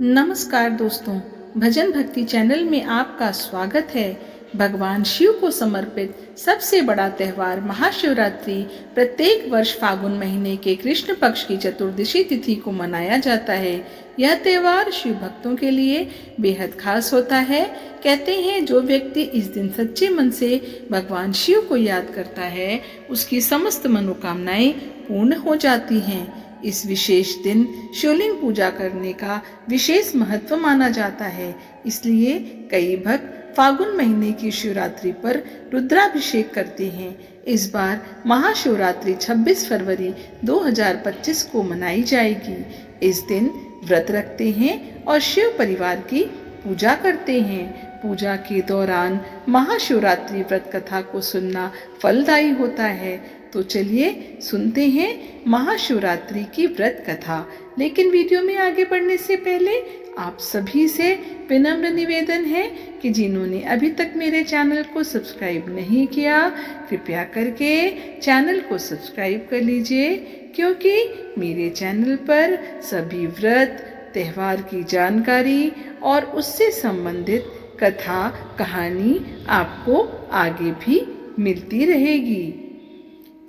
नमस्कार दोस्तों, भजन भक्ति चैनल में आपका स्वागत है। भगवान शिव को समर्पित सबसे बड़ा त्योहार महाशिवरात्रि प्रत्येक वर्ष फागुन महीने के कृष्ण पक्ष की चतुर्दशी तिथि को मनाया जाता है। यह त्योहार शिव भक्तों के लिए बेहद खास होता है। कहते हैं जो व्यक्ति इस दिन सच्चे मन से भगवान शिव को याद करता है, उसकी समस्त मनोकामनाएं पूर्ण हो जाती हैं। इस विशेष दिन शिवलिंग पूजा करने का विशेष महत्व माना जाता है। इसलिए कई भक्त फागुन महीने की शिवरात्रि पर रुद्राभिषेक करते हैं। इस बार महाशिवरात्रि 26 फरवरी 2025 को मनाई जाएगी। इस दिन व्रत रखते हैं और शिव परिवार की पूजा करते हैं। पूजा के दौरान महाशिवरात्रि व्रत कथा को सुनना फलदायी होता है। तो चलिए सुनते हैं महाशिवरात्रि की व्रत कथा। लेकिन वीडियो में आगे बढ़ने से पहले आप सभी से विनम्र निवेदन है कि जिन्होंने अभी तक मेरे चैनल को सब्सक्राइब नहीं किया, कृपया करके चैनल को सब्सक्राइब कर लीजिए, क्योंकि मेरे चैनल पर सभी व्रत त्योहार की जानकारी और उससे संबंधित कथा कहानी आपको आगे भी मिलती रहेगी।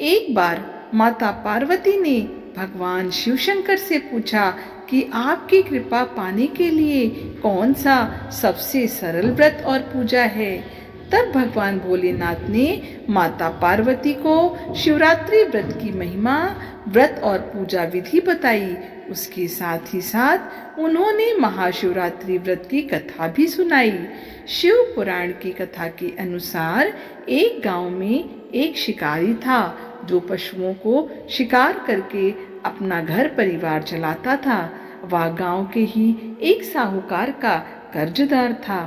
एक बार माता पार्वती ने भगवान शिव शंकर से पूछा कि आपकी कृपा पाने के लिए कौन सा सबसे सरल व्रत और पूजा है। तब भगवान भोलेनाथ ने माता पार्वती को शिवरात्रि व्रत की महिमा, व्रत और पूजा विधि बताई। उसके साथ ही साथ उन्होंने महाशिवरात्रि व्रत की कथा भी सुनाई। शिव पुराण की कथा के अनुसार एक गांव में एक शिकारी था जो पशुओं को शिकार करके अपना घर परिवार चलाता था। वह गांव के ही एक साहूकार का कर्जदार था।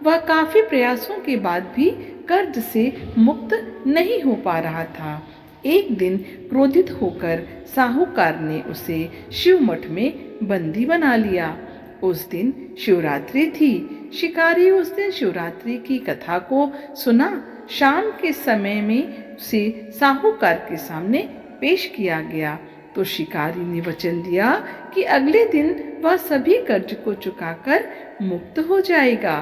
वह काफी प्रयासों के बाद भी कर्ज से मुक्त नहीं हो पा रहा था। एक दिन क्रोधित होकर साहूकार ने उसे शिव मठ में बंदी बना लिया। उस दिन शिवरात्रि थी। शिकारी उस दिन शिवरात्रि की कथा को सुना। शाम के समय में उसे साहूकार के सामने पेश किया गया तो शिकारी ने वचन दिया कि अगले दिन वह सभी कर्ज को चुकाकर मुक्त हो जाएगा।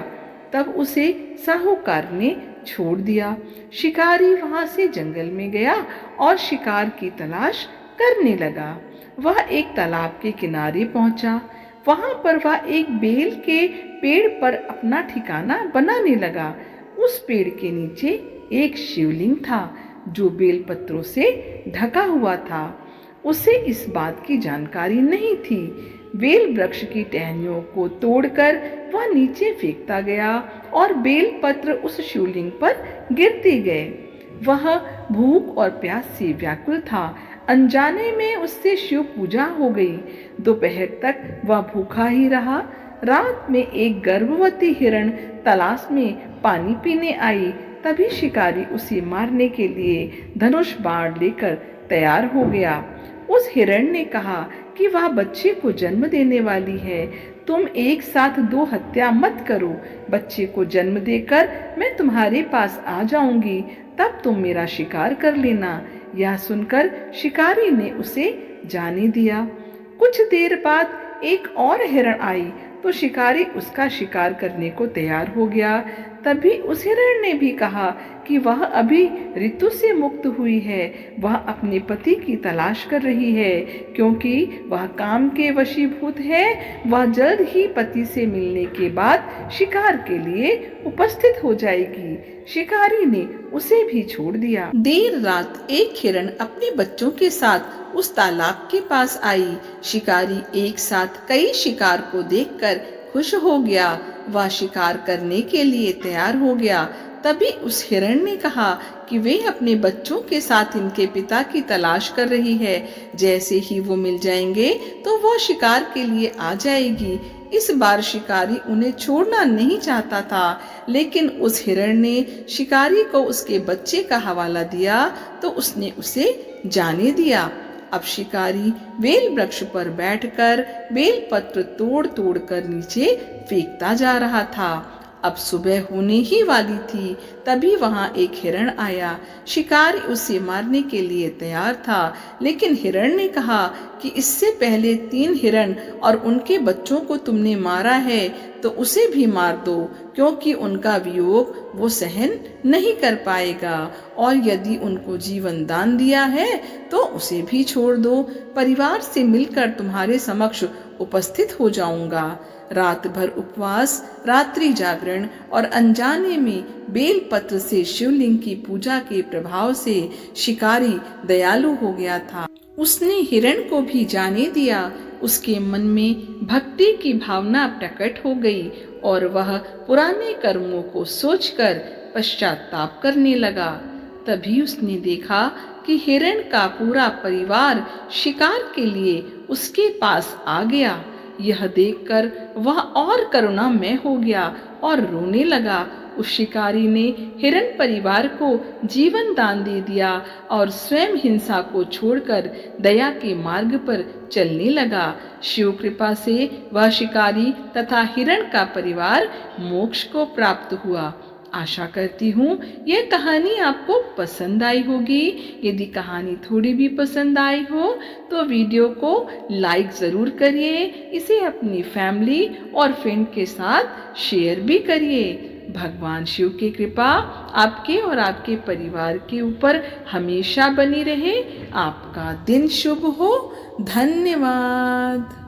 तब उसे साहूकार ने छोड़ दिया। शिकारी वहां से जंगल में गया और शिकार की तलाश करने लगा। वह एक तालाब के किनारे पहुंचा। वहां पर वह एक बेल के पेड़ पर अपना ठिकाना बनाने लगा। उस पेड़ के नीचे एक शिवलिंग था जो बेल पत्रों से ढका हुआ था। उसे इस बात की जानकारी नहीं थी। बेल वृक्ष की टहनियों को तोड़कर वह नीचे फेंकता गया और बेल पत्र उस शिवलिंग पर गिरते गए। वह भूख और प्यास से व्याकुल था। अनजाने में उससे शिव पूजा हो गई। दोपहर तक वह भूखा ही रहा। रात में एक गर्भवती हिरण तलाश में पानी पीने आई। तभी शिकारी उसे मारने के लिए धनुष बाण लेकर तैयार हो गया। उस हिरण ने कहा कि वह बच्चे को जन्म देने वाली है। तुम एक साथ दो हत्या मत करो। बच्चे को जन्म देकर मैं तुम्हारे पास आ जाऊंगी, तब तुम मेरा शिकार कर लेना। यह सुनकर शिकारी ने उसे जाने दिया। कुछ देर बाद एक और हिरण आई तो शिकारी उसका शिकार करने को तैयार हो गया। तभी उस हिरण ने भी कहा कि वह अभी ऋतु से मुक्त हुई है। वह अपने पति की तलाश कर रही है, क्योंकि वह काम के वशीभूत है। वह जल्द ही पति से मिलने के बाद शिकार के लिए उपस्थित हो जाएगी। शिकारी ने उसे भी छोड़ दिया। देर रात एक हिरण अपने बच्चों के साथ उस तालाब के पास आई। शिकारी एक साथ कई शिकार को देखकर खुश हो गया। वह शिकार करने के लिए तैयार हो गया। तभी उस हिरण ने कहा कि वे अपने बच्चों के साथ इनके पिता की तलाश कर रही है। जैसे ही वो मिल जाएंगे तो वो शिकार के लिए आ जाएगी। इस बार शिकारी उन्हें छोड़ना नहीं चाहता था, लेकिन उस हिरण ने शिकारी को उसके बच्चे का हवाला दिया तो उसने उसे जाने दिया। अब शिकारी बेल वृक्ष पर बैठकर बेल पत्र तोड़ तोड़ कर नीचे फेंकता जा रहा था। अब सुबह होने ही वाली थी, तभी वहां एक हिरण आया। शिकारी उसे मारने के लिए तैयार था, लेकिन हिरण ने कहा कि इससे पहले 3 हिरण और उनके बच्चों को तुमने मारा है, तो उसे भी मार दो, क्योंकि उनका वियोग वो सहन नहीं कर पाएगा, और यदि उनको जीवन दान दिया है तो उसे भी छोड़ दो। परिवार से मिलकर तुम्हारे समक्ष उपस्थित हो जाऊंगा। रात भर उपवास, रात्रि जागरण और अनजाने में बेलपत्र से शिवलिंग की पूजा के प्रभाव से शिकारी दयालु हो गया था। उसने हिरण को भी जाने दिया। उसके मन में भक्ति की भावना प्रकट हो गई और वह पुराने कर्मों को सोचकर पश्चाताप करने लगा। तभी उसने देखा कि हिरण का पूरा परिवार शिकार के लिए उसके पास आ गया। यह देखकर वह और करुणामय हो गया और रोने लगा। उस शिकारी ने हिरण परिवार को जीवन दान दे दिया और स्वयं हिंसा को छोड़कर दया के मार्ग पर चलने लगा। शिव कृपा से वह शिकारी तथा हिरण का परिवार मोक्ष को प्राप्त हुआ। आशा करती हूँ यह कहानी आपको पसंद आई होगी। यदि कहानी थोड़ी भी पसंद आई हो तो वीडियो को लाइक ज़रूर करिए, इसे अपनी फैमिली और फ्रेंड के साथ शेयर भी करिए। भगवान शिव की कृपा आपके और आपके परिवार के ऊपर हमेशा बनी रहे। आपका दिन शुभ हो। धन्यवाद।